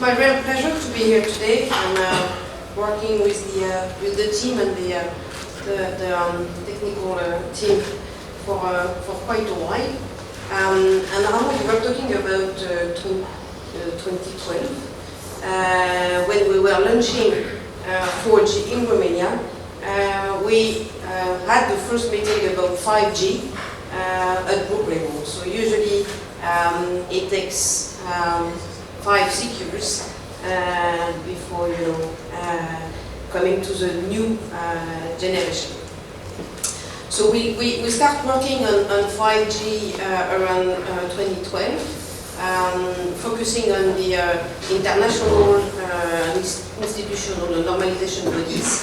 my real pleasure to be here today. I'm working with the team and the technical team for quite a while. And now we were talking about 2012 when we were launching 4G in Romania. We had the first meeting about 5G at group level. So usually it takes 5-6 years before coming to the new generation. So we start working on 5G around 2012, focusing on the international institutional normalization bodies,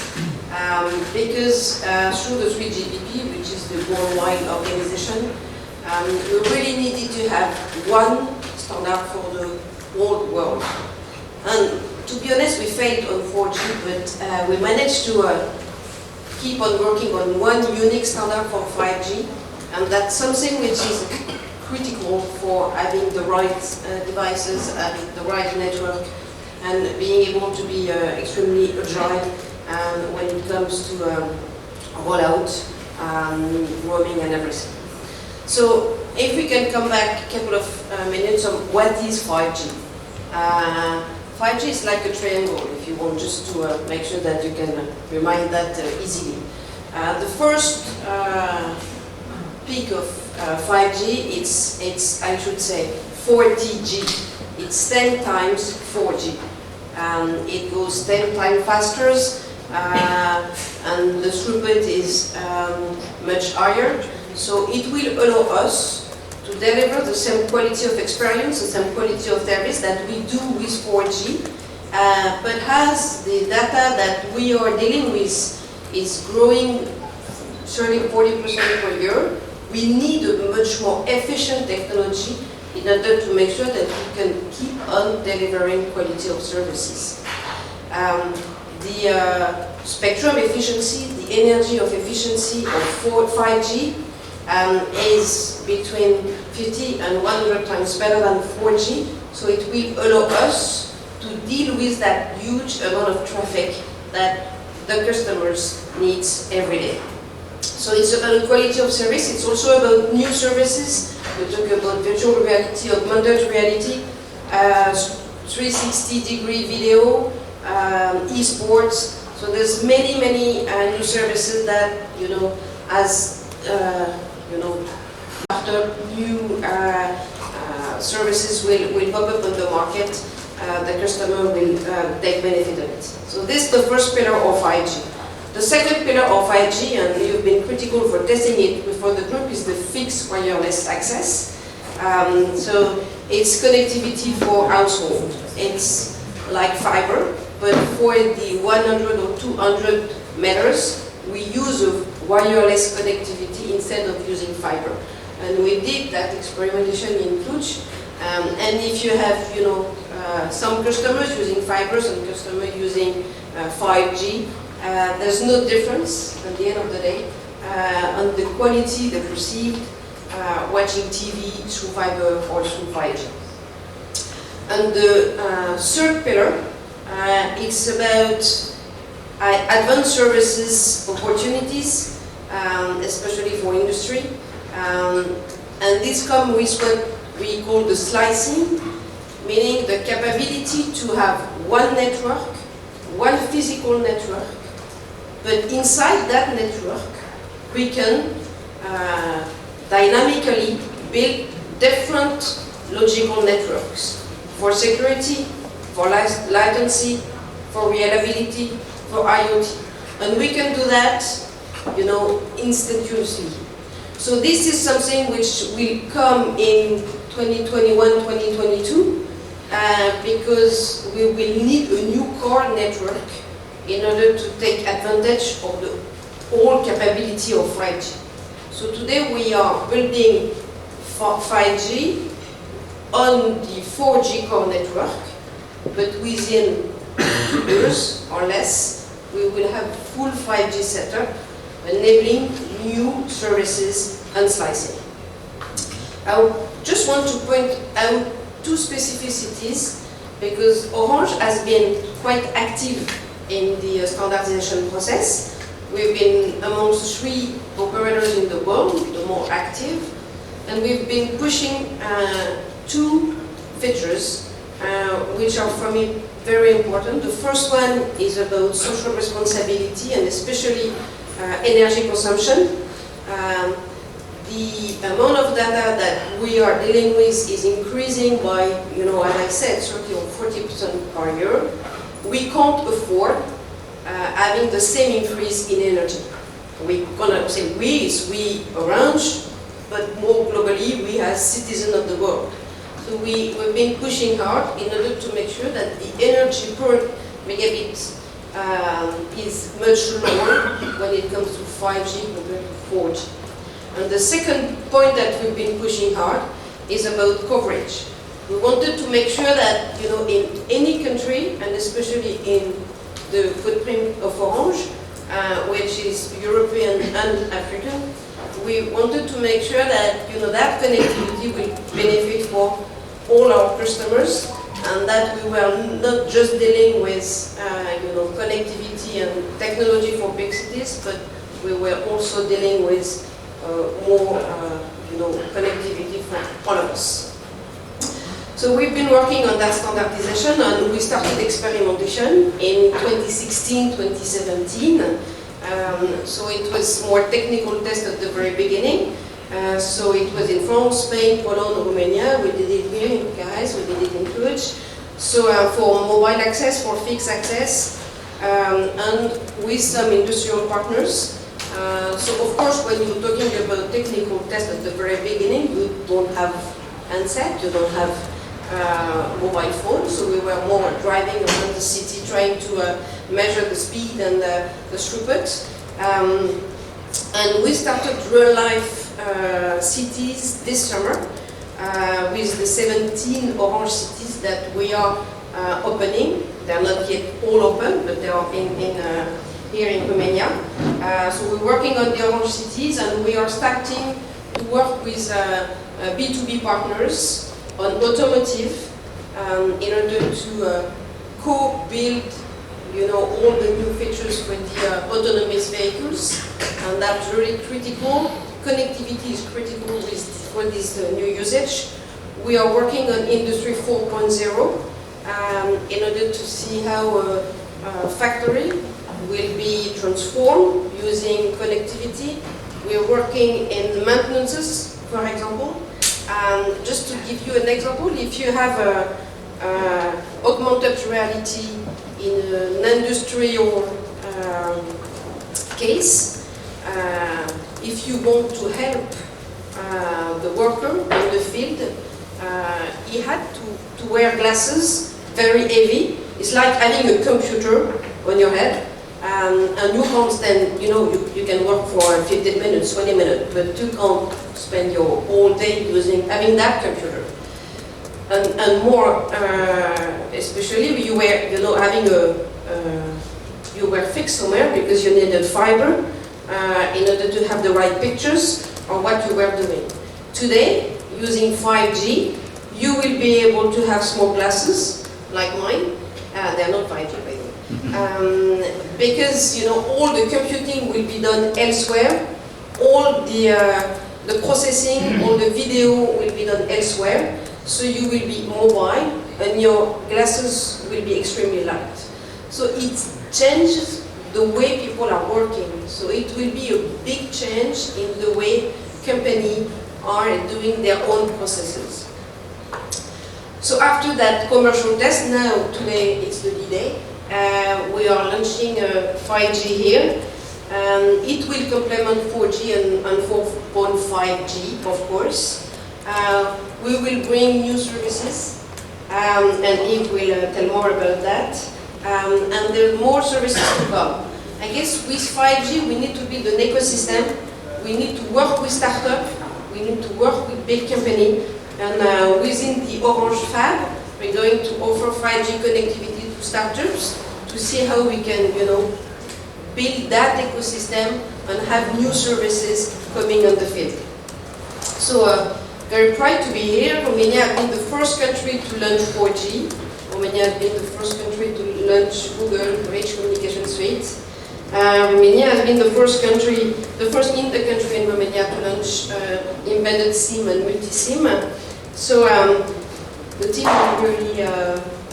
because through the 3GPP, which is the worldwide organization, we really needed to have one standard for the whole world. And to be honest, we failed on 4G, but we managed to keep on working on one unique standard for 5G, and that's something which is critical for having the right devices, having the right network, and being able to be extremely agile when it comes to rollout, roaming and everything. So if we can come back a couple of minutes on what is 5G. 5G is like a triangle, if you want, just to make sure that you can remind that easily. The first peak of 5G, it's I should say 40G. It's 10 times 4G. It goes 10 times faster, and the throughput is much higher. So it will allow us to deliver the same quality of experience, the same quality of service that we do with 4G, but as the data that we are dealing with is growing 30–40% per year, we need a much more efficient technology in order to make sure that we can keep on delivering quality of services. The spectrum efficiency, the energy of efficiency of 5G is between 50 and 100 times better than 4G, so it will allow us to deal with that huge amount of traffic that the customers need every day. So it's about quality of service, it's also about new services. We talk about virtual reality, augmented reality, 360-degree video, esports. So there's many new services that, after new services will pop up on the market, the customer will take benefit of it. So this is the first pillar of 5G. The second pillar of 5G, and you've been critical for testing it before the group, is the fixed wireless access. So it's connectivity for household. It's like fiber, but for the 100 or 200 meters, we use a wireless connectivity instead of using fiber. And we did that experimentation in Cluj. And if you have, some customers using fiber, some customers using 5G, there's no difference at the end of the day on the quality, the perceived watching TV through fiber or through 5G. And the third pillar, it's about advanced services opportunities, especially for industry. And this comes with what we call the slicing, meaning the capability to have one network, one physical network, but inside that network we can dynamically build different logical networks for security, for latency, for reliability, for IoT. And we can do that, instantaneously. So this is something which will come in 2021-2022 because we will need a new core network in order to take advantage of the whole capability of 5G. So today we are building 5G on the 4G core network, but within 2 years or less, we will have full 5G setup, enabling new services and slicing. I just want to point out two specificities because Orange has been quite active in the standardization process. We've been amongst 3 operators in the world, the more active, and we've been pushing 2 features which are for me very important. The first one is about social responsibility and especially energy consumption. The amount of data that we are dealing with is increasing by, as I said, 30 or 40% per year. We can't afford having the same increase in energy. We're gonna say we Orange, but more globally, we as citizens of the world. So we've been pushing hard in order to make sure that the energy per megabit is much lower when it comes to 5G compared to 4G. And the second point that we've been pushing hard is about coverage. We wanted to make sure that, in any country, and especially in the footprint of Orange, which is European and African, we wanted to make sure that, that connectivity will benefit for all our customers, and that we were not just dealing with, connectivity and technology for big cities, but we were also dealing with more, connectivity for all of us. So we've been working on that standardization, and we started experimentation in 2016, 2017. So it was more technical test at the very beginning. So it was in France, Spain, Poland, Romania. We did it here in Bucharest, we did it in Cluj. So for mobile access, for fixed access, and with some industrial partners. So of course, when you're talking about technical test at the very beginning, you don't have handset, you don't have mobile phone. So we were more driving around the city, trying to measure the speed and the throughput. And we started real life cities this summer with the 17 Orange cities that we are opening. They're not yet all open, but they are here in Romania. So we're working on the Orange cities, and we are starting to work with B2B partners on automotive in order to co-build all the new features for the autonomous vehicles, and that's really critical. Connectivity is critical for this new usage. We are working on Industry 4.0 in order to see how a factory will be transformed using connectivity. We are working in maintenances, for example. Just to give you an example, if you have augmented reality in an industrial case, if you want to help the worker in the field, he had to wear glasses, very heavy. It's like having a computer on your head, and you can't stand, you can work for 15 minutes, 20 minutes, but you can't spend your whole day having that computer. And more, especially you were, having you were fixed somewhere because you needed fiber in order to have the right pictures or what you were doing. Today, using 5G, you will be able to have small glasses like mine. They're not 5G, by the way. Because all the computing will be done elsewhere. All the processing, all the video will be done elsewhere. So you will be mobile, and your glasses will be extremely light. So it changes the way people are working. So it will be a big change in the way companies are doing their own processes. So after that commercial test, now today it's the D-Day, we are launching 5G here. It will complement 4G and 4.5G, of course. We will bring new services, and Yves will tell more about that. And there are more services to come. I guess with 5G we need to build an ecosystem. We need to work with startups. We need to work with big companies. And within the Orange Fab, we're going to offer 5G connectivity to startups to see how we can, build that ecosystem and have new services coming on the field. So very proud to be here. Romania has been the first country to launch 4G. Romania has been the first country to launch Google Rich Communication Suite. Romania has been the first inter-country in Romania to launch embedded SIM and multi-SIM. So the team is really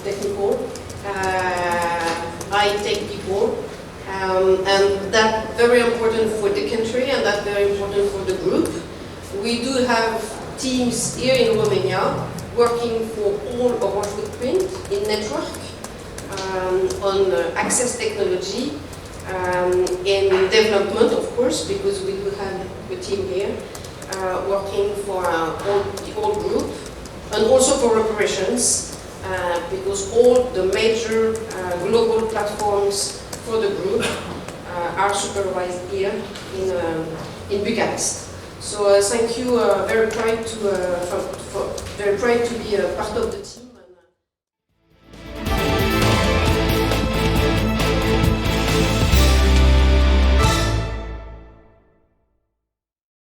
technical, high-tech people, and that's very important for the country and that's very important for the group. We do have teams here in Romania working for all our footprint in network, on access technology, in development, of course, because we do have a team here working for the whole group, and also for operations, because all the major global platforms for the group are supervised here in Bucharest. So thank you, very proud to be a part of the team.